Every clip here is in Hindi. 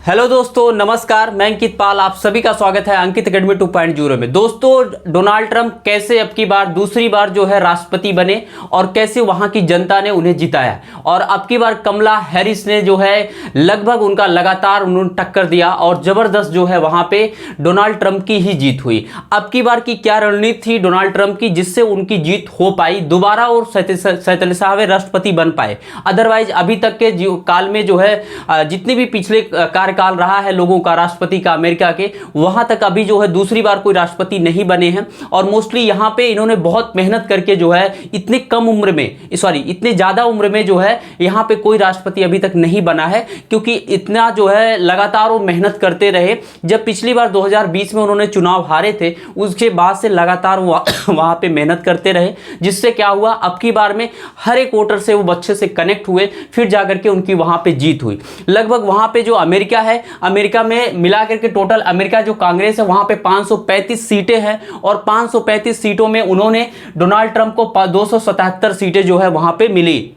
हेलो दोस्तों, नमस्कार। मैं अंकित पाल, आप सभी का स्वागत है अंकित अकेडमी 2.0 में। दोस्तों, डोनाल्ड ट्रंप कैसे अब की बार दूसरी बार जो है राष्ट्रपति बने और कैसे वहां की जनता ने उन्हें जिताया, और अब की बार कमला हैरिस ने जो है लगभग उनका लगातार उन्होंने टक्कर दिया और जबरदस्त जो है वहां पे डोनाल्ड ट्रंप की ही जीत हुई। अब की बार की क्या रणनीति थी डोनाल्ड ट्रंप की जिससे उनकी जीत हो पाई दोबारा और 47वें राष्ट्रपति बन पाए। अदरवाइज अभी तक के काल में जो है जितने भी पिछले कार्यकाल रहा है लोगों का, राष्ट्रपति का अमेरिका के, वहां तक अभी जो है दूसरी बार कोई राष्ट्रपति नहीं बने हैं। और मोस्टली यहां पे इन्होंने बहुत मेहनत करके जो है इतने कम उम्र में, इतने ज्यादा उम्र में जो है यहां पे कोई राष्ट्रपति अभी तक नहीं बना है, क्योंकि इतना जो है लगातार वो मेहनत करते रहे। जब पिछली बार 2020 में उन्होंने चुनाव हारे थे, उसके बाद से लगातार वहां पे मेहनत करते रहे, जिससे क्या हुआ, अब की बार में हर एक वोटर से वो अच्छे से कनेक्ट हुए, फिर जाकर के उनकी वहां पे जीत हुई। लगभग वहां पे जो अमेरिका है, अमेरिका में मिलाकर के टोटल अमेरिका जो कांग्रेस है वहां पे 535 सीटें हैं, और 535 सीटों में उन्होंने डोनाल्ड ट्रंप को 277 सीटें जो है वहां पे मिली,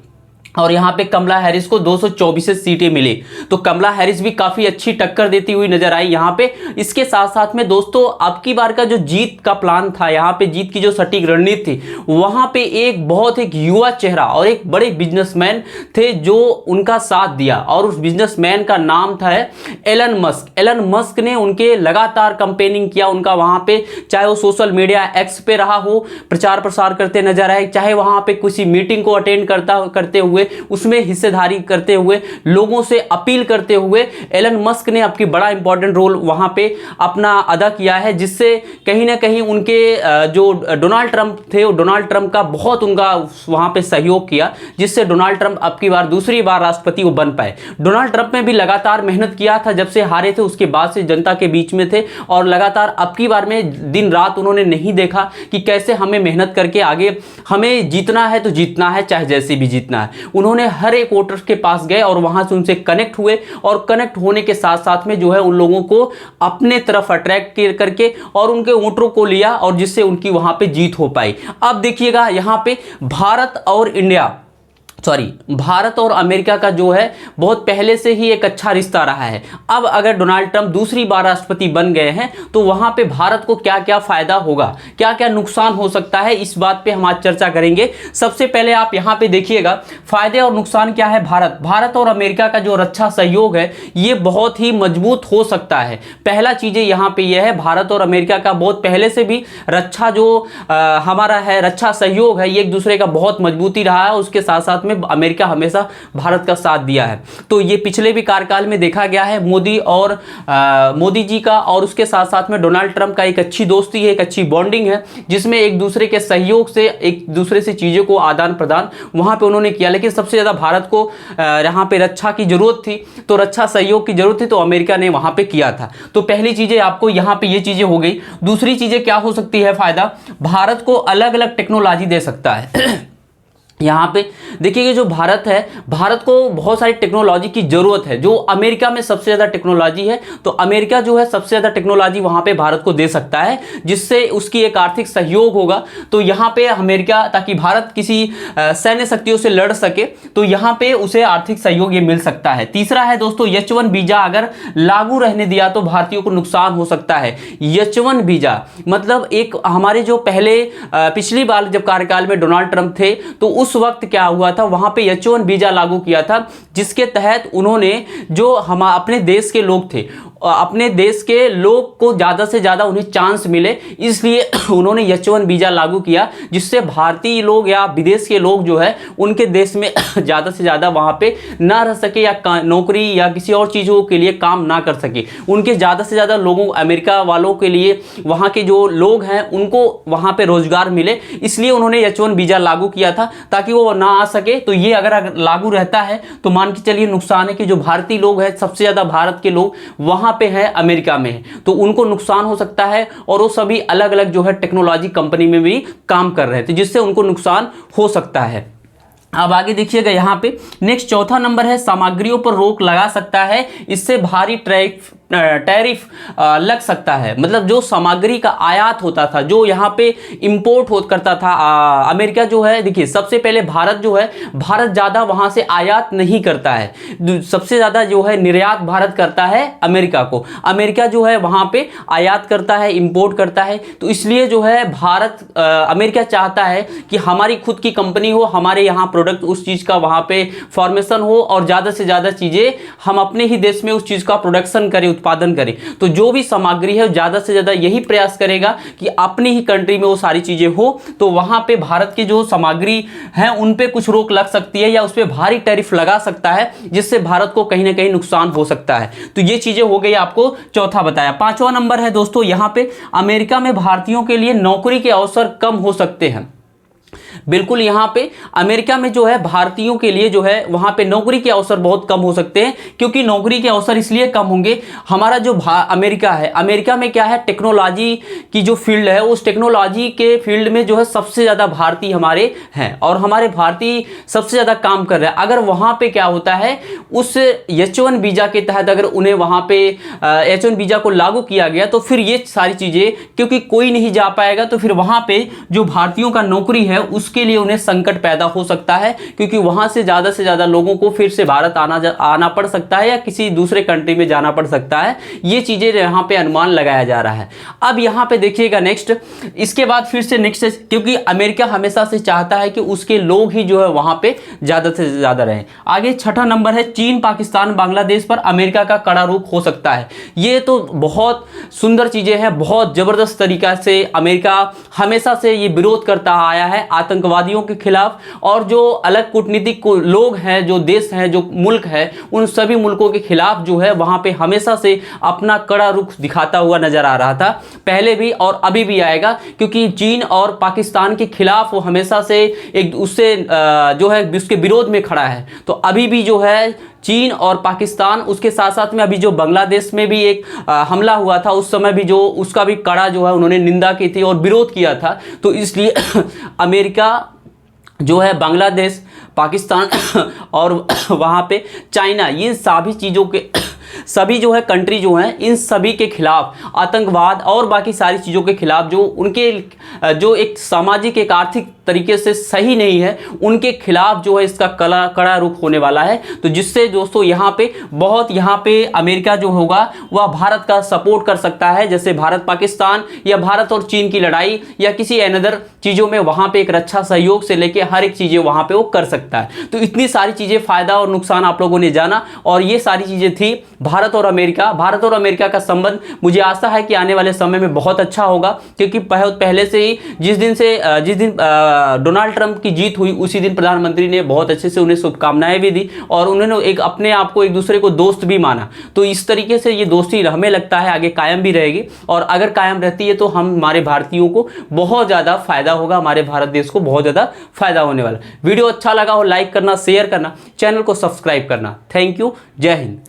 और यहां पे कमला हैरिस को 224 सीटें मिली। तो कमला हैरिस भी काफी अच्छी टक्कर देती हुई नजर आई यहां पे। इसके साथ साथ में दोस्तों, अब की बार का जो जीत का प्लान था, यहां पे जीत की जो सटीक रणनीति थी, वहां पे एक युवा चेहरा और एक बड़े बिजनेसमैन थे जो उनका साथ दिया, और उस बिजनेसमैन का नाम था एलन मस्क। एलन मस्क ने उनके लगातार कंपेनिंग किया उनका वहां पे, चाहे वो सोशल मीडिया एक्स पे रहा हो, प्रचार प्रसार करते नजर आए, चाहे वहां पे किसी मीटिंग को अटेंड करते हुए, उसमें हिस्सेदारी करते हुए, लोगों से अपील करते हुए, एलन मस्क ने आपकी बड़ा इंपॉर्टेंट रोल वहां पे अपना अदा किया है, जिससे कहीं ना कहीं उनके जो डोनाल्ड ट्रंप थे, डोनाल्ड ट्रंप का बहुत उनका वहां पे सहयोग किया, जिससे डोनाल्ड ट्रंप अब की बार दूसरी बार राष्ट्रपति वो बन पाए। डोनाल्ड ट्रंप ने भी लगातार मेहनत किया था, जब से हारे थे उसके बाद से जनता के बीच में थे, और लगातार अब की बार में दिन रात उन्होंने नहीं देखा कि कैसे हमें मेहनत करके आगे हमें जीतना है, तो जीतना है चाहे जैसे भी जीतना है। उन्होंने हर एक वोटर्स के पास गए और वहां से उनसे कनेक्ट हुए, और कनेक्ट होने के साथ साथ में जो है उन लोगों को अपने तरफ अट्रैक्ट करके और उनके वोटरों को लिया, और जिससे उनकी वहां पे जीत हो पाई। अब देखिएगा यहां पे भारत और अमेरिका का जो है बहुत पहले से ही एक अच्छा रिश्ता रहा है। अब अगर डोनाल्ड ट्रंप दूसरी बार राष्ट्रपति बन गए हैं, तो वहां पे भारत को क्या क्या फायदा होगा, क्या क्या नुकसान हो सकता है, इस बात पे हम आज चर्चा करेंगे। सबसे पहले आप यहां पे देखिएगा फायदे और नुकसान क्या है। भारत और अमेरिका का जो रक्षा सहयोग है, ये बहुत ही मजबूत हो सकता है। पहला चीजें यहां पे यह है, भारत और अमेरिका का बहुत पहले से भी रक्षा जो हमारा है रक्षा सहयोग है, ये एक दूसरे का बहुत मजबूती रहा है। उसके साथ साथ में अमेरिका हमेशा भारत का साथ दिया है। तो ये पिछले भी कार्यकाल में देखा गया है, मोदी जी का और उसके साथ साथ में डोनाल्ड ट्रंप का एक अच्छी दोस्ती है, एक अच्छी बॉन्डिंग है, जिसमें एक दूसरे के सहयोग से एक दूसरे से चीजों को आदान प्रदान वहां पे उन्होंने किया। लेकिन सबसे ज्यादा भारत को यहाँ पे रक्षा की जरूरत थी, तो रक्षा सहयोग की जरूरत थी, तो अमेरिका ने वहां पे किया था। तो पहली चीजें आपको यहाँ पे ये चीजें हो गई। दूसरी चीजें क्या हो सकती है फायदा, भारत को अलग अलग टेक्नोलॉजी दे सकता है। यहाँ पे देखिए, जो भारत है, भारत को बहुत सारी टेक्नोलॉजी की जरूरत है। जो अमेरिका में सबसे ज्यादा टेक्नोलॉजी है, तो अमेरिका जो है सबसे ज्यादा टेक्नोलॉजी वहां पे भारत को दे सकता है, जिससे उसकी एक आर्थिक सहयोग होगा। तो यहाँ पे अमेरिका, ताकि भारत किसी सैन्य शक्तियों से लड़ सके, तो यहाँ पे उसे आर्थिक सहयोग ये मिल सकता है। तीसरा है दोस्तों, H1 वीजा अगर लागू रहने दिया तो भारतीयों को नुकसान हो सकता है। H1 वीजा मतलब एक हमारे जो पहले पिछली बार जब कार्यकाल में डोनाल्ड ट्रंप थे, तो उस वक्त क्या हुआ था, वहां पे H1 वीजा लागू किया था, जिसके तहत उन्होंने जो हम अपने देश के लोग थे, अपने देश के लोग को ज्यादा से ज्यादा उन्हें चांस मिले, इसलिए उन्होंने H1 वीजा लागू किया, जिससे भारतीय लोग या विदेश के लोग जो है उनके देश में ज्यादा से ज्यादा वहां पे ना रह सके, या नौकरी या किसी और चीजों के लिए काम ना कर सके। उनके ज्यादा से ज्यादा लोगों, अमेरिका वालों के लिए, वहां के जो लोग हैं उनको वहां पे रोजगार मिले, इसलिए उन्होंने H1 वीजा लागू किया था, ताकि वो ना आ सके। तो ये अगर लागू रहता है, तो मान के चलिए नुकसान है कि जो भारतीय लोग हैं, सबसे ज्यादा भारत के लोग वहां पे है, अमेरिका में है, तो उनको नुकसान हो सकता है। और वो सभी अलग अलग जो है टेक्नोलॉजी कंपनी में भी काम कर रहे थे, जिससे उनको नुकसान हो सकता है। अब आगे देखिएगा यहाँ पे नेक्स्ट चौथा नंबर है, सामग्रियों पर रोक लगा सकता है, इससे भारी टैरिफ लग सकता है। मतलब जो सामग्री का आयात होता था, जो यहाँ पे इंपोर्ट हो करता था अमेरिका जो है, देखिए सबसे पहले भारत जो है, भारत ज़्यादा वहाँ से आयात नहीं करता है, सबसे ज़्यादा जो है निर्यात भारत करता है अमेरिका को। अमेरिका जो है वहाँ पे आयात करता है, इंपोर्ट करता है। तो इसलिए जो है भारत अमेरिका चाहता है कि हमारी खुद की कंपनी हो, हमारे यहाँ प्रोडक्ट उस चीज़ का वहाँ पे फॉर्मेशन हो और ज़्यादा से ज़्यादा चीज़ें हम अपने ही देश में उस चीज़ का प्रोडक्शन करें, उत्पादन करें। तो जो भी सामग्री है ज़्यादा से ज़्यादा यही प्रयास करेगा कि अपनी ही कंट्री में वो सारी चीज़ें हो। तो वहाँ पे भारत की जो सामग्री है उन पे कुछ रोक लग सकती है या उस पर भारी टैरिफ लगा सकता है, जिससे भारत को कहीं ना कहीं नुकसान हो सकता है। तो ये चीज़ें हो गई, आपको चौथा बताया। पांचवा नंबर है दोस्तों यहाँ पे, अमेरिका में भारतीयों के लिए नौकरी के अवसर कम हो सकते हैं। बिल्कुल, यहाँ पे अमेरिका में जो है भारतीयों के लिए जो है वहाँ पे नौकरी के अवसर बहुत कम हो सकते हैं। क्योंकि नौकरी के अवसर इसलिए कम होंगे, हमारा जो अमेरिका है, अमेरिका में क्या है, टेक्नोलॉजी की जो फील्ड है, उस टेक्नोलॉजी के फील्ड में जो है सबसे ज़्यादा भारतीय हमारे हैं और हमारे भारतीय सबसे ज़्यादा काम कर रहे हैं। अगर वहाँ पे क्या होता है, उस H1 वीज़ा के तहत अगर उन्हें वहाँ पे H1 वीज़ा को लागू किया गया तो फिर ये सारी चीज़ें, क्योंकि कोई नहीं जा पाएगा, तो फिर वहाँ पे जो भारतीयों का नौकरी है उसके लिए उन्हें संकट पैदा हो सकता है। क्योंकि वहां से ज़्यादा लोगों को फिर से भारत आना पड़ सकता है या किसी दूसरे कंट्री में जाना पड़ सकता है। ये चीज़ें यहाँ पे अनुमान लगाया जा रहा है। अब यहाँ पे देखिएगा नेक्स्ट, इसके बाद फिर से नेक्स्ट, क्योंकि अमेरिका हमेशा से चाहता है कि उसके लोग ही जो है वहां पे ज़्यादा से ज़्यादा रहें। आगे छठा नंबर है, चीन, पाकिस्तान, बांग्लादेश पर अमेरिका का कड़ा रुख हो सकता है। ये तो बहुत सुंदर चीज़ें हैं, बहुत ज़बरदस्त तरीका से अमेरिका हमेशा से ये विरोध करता आया है आतंकवादियों के खिलाफ। और जो अलग कूटनीतिक लोग हैं, जो देश हैं, जो मुल्क है, उन सभी मुल्कों के खिलाफ जो है वहां पे हमेशा से अपना कड़ा रुख दिखाता हुआ नजर आ रहा था, पहले भी और अभी भी आएगा। क्योंकि चीन और पाकिस्तान के खिलाफ वो हमेशा से एक उससे जो है उसके विरोध में खड़ा है। तो अभी भी जो है चीन और पाकिस्तान, उसके साथ साथ में अभी जो बांग्लादेश में भी एक हमला हुआ था, उस समय भी जो उसका भी कड़ा जो है उन्होंने निंदा की थी और विरोध किया था। तो इसलिए अमेरिका जो है बांग्लादेश, पाकिस्तान और वहाँ पे चाइना, ये सभी चीज़ों के सभी जो है कंट्री जो हैं, इन सभी के खिलाफ आतंकवाद और बाकी सारी चीज़ों के खिलाफ जो उनके जो एक सामाजिक एक आर्थिक तरीके से सही नहीं है, उनके खिलाफ जो है इसका कड़ा रुख होने वाला है। तो जिससे दोस्तों यहाँ पे अमेरिका जो होगा वह भारत का सपोर्ट कर सकता है, जैसे भारत पाकिस्तान या भारत और चीन की लड़ाई या किसी अनदर चीज़ों में वहाँ पे एक रक्षा सहयोग से लेके हर एक चीज़ें वहाँ पे वो कर सकता है। तो इतनी सारी चीज़ें, फ़ायदा और नुकसान आप लोगों ने जाना, और ये सारी चीज़ें थी भारत और अमेरिका का संबंध। मुझे आशा है कि आने वाले समय में बहुत अच्छा होगा, क्योंकि पहले से ही जिस दिन डोनाल्ड ट्रंप की जीत हुई उसी दिन प्रधानमंत्री ने बहुत अच्छे से उन्हें शुभकामनाएं भी दी और उन्होंने एक अपने आप को एक दूसरे को दोस्त भी माना। तो इस तरीके से ये दोस्ती हमें लगता है आगे कायम भी रहेगी, और अगर कायम रहती है तो हमारे भारतीयों को बहुत ज़्यादा फायदा होगा, हमारे भारत देश को बहुत ज़्यादा फायदा होने वाला। वीडियो अच्छा लगा हो लाइक करना, शेयर करना, चैनल को सब्सक्राइब करना। थैंक यू, जय हिंद।